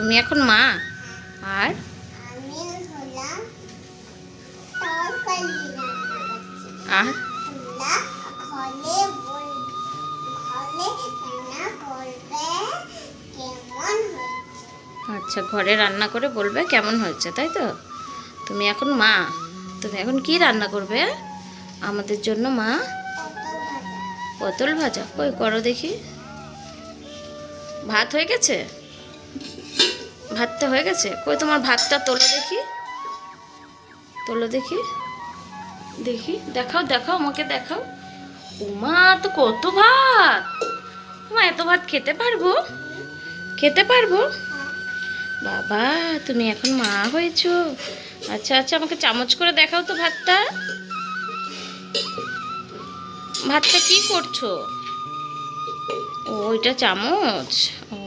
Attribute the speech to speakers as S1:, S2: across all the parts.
S1: তুমি এখন মা। আর
S2: আমি হলাম তরকারি রান্না করছি।
S1: আর
S2: তোমরা ঘরে রান্না করবে কেমন হয়েছে।
S1: আচ্ছা, ঘরে রান্না করে বলবে কেমন হয়েছে, তাই তো? তুমি এখন মা, তুমি এখন কি রান্না করবে আমাদের জন্য মা?
S2: পটল ভাজা।
S1: পটল ভাজা, কই করো দেখি। ভাত হয়ে গেছে? ভাতটা হয়ে গেছে? কই তোমার ভাতটা তোলো দেখি, তোলো দেখি, দেখি, দেখাও দেখাও, আমাকে দেখাও। উমা, তো কত ভাত! মা, এত ভাত খেতে পারবো? খেতে পারবো? বাবা, তুমি এখন মা হয়েছো। আচ্ছা আচ্ছা, আমাকে চামচ করে দেখাও তো ভাতটা। ভাতটা কি করছো? ও, ওইটা চামচ। ও,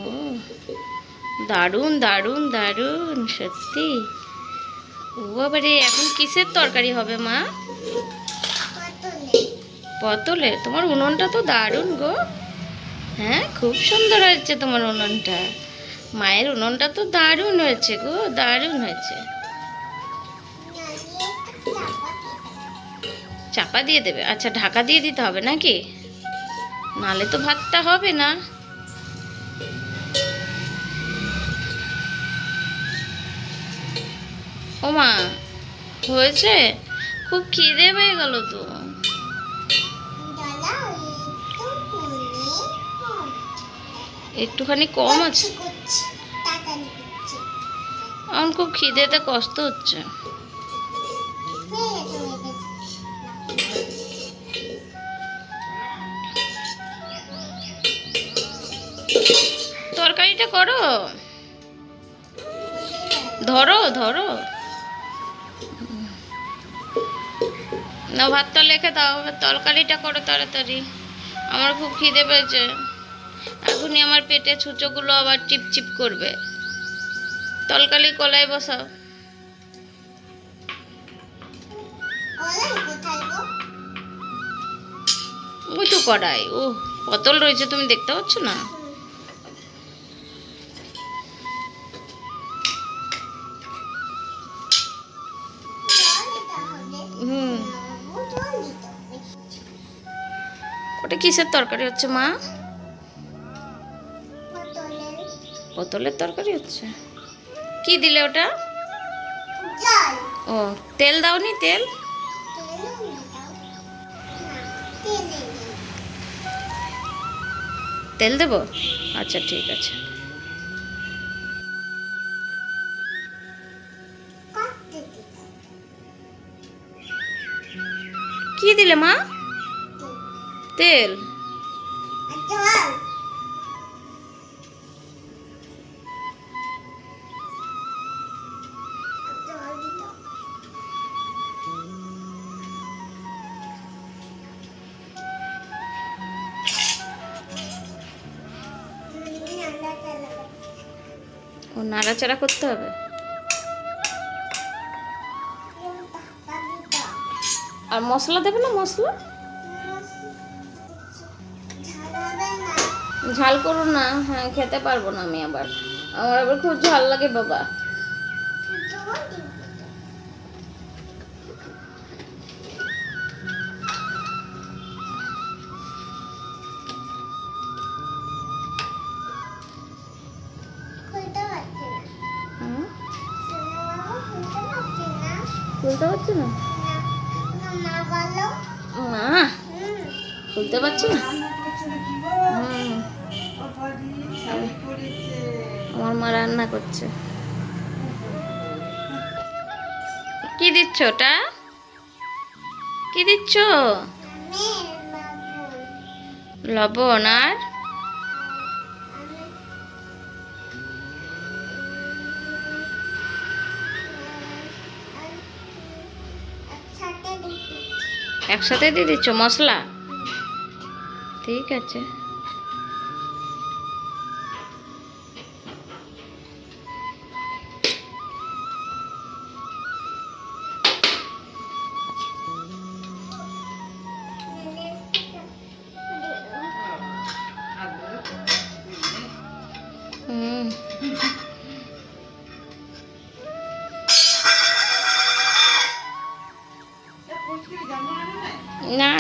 S1: দারুণ দারুণ দারুণ, সত্যি। ও বাবারে, এখন কিসের তরকারি হবে মা?
S2: পটলে।
S1: পটলের? তোমার উনুনটা তো দারুণ গো। হ্যাঁ, খুব সুন্দর হয়েছে তোমার উনুনটা। মায়ের উনুনটা তো দারুণ হয়েছে গো, দারুণ হয়েছে। চাপা দিয়ে দেবে? আচ্ছা, ঢাকা দিয়ে দিতে হবে নাকি? নালে তো ভাতটা হবে না। ও মা, হয়েছে? খুব খিদে পেয়ে গেল তো। একটুখানি কম আছে। আমার খুব খিদেতে কষ্ট হচ্ছে। তরকারিটা করো, ধরো ধরো। না, ভাতটা লেখে দাও, তরকারিটা করো তাড়াতাড়ি। আমার খুব খিদে পেয়েছে। এখনই আমার পেটে ছুঁচোগুলো আবার চিপচিপ করবে। তরকারি কলাই বসাও। ওই তো কড়াই। ও, পটল রয়েছে, তুমি দেখতে পাচ্ছ না? হুম। ওটা কিসের তরকারি হচ্ছে মা? পটলের তরকারি হচ্ছে। কি দিলে ওটা? ও, তেল দাওনি? তেল তেল দেবো? আচ্ছা, ঠিক আছে। কি দিলে মা? তেল? ও, নাড়াচাড়া করতে হবে। আর মশলা দেবে না? মশলা ঝাল করো না। হ্যাঁ, খেতে পারবো না আমি আবার। আমার আবার খুব ঝাল লাগে বাবা। খুলতে পারছি না মা, খুলতে পারছি না। আমার মা রান্না করছে। কি দিচ্ছ ওটা? কি দিচ্ছ? লবণ। আর একসাথে দিয়ে দিচ্ছ মশলা? ঠিক আছে। হুম।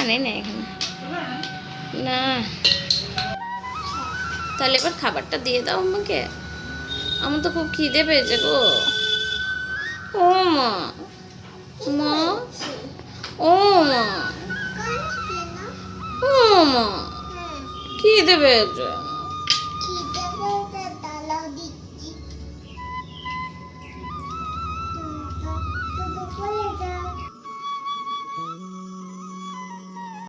S1: নেই না এখানে না। তাহলে এবার খাবারটা দিয়ে দাও আমাকে, আমার তো খুব খিদে পেয়েছে গো। ও মা, মা, ও মা,
S2: কাঁদছে না?
S1: ও মা,
S2: হুম।
S1: খিদে পেয়েছে।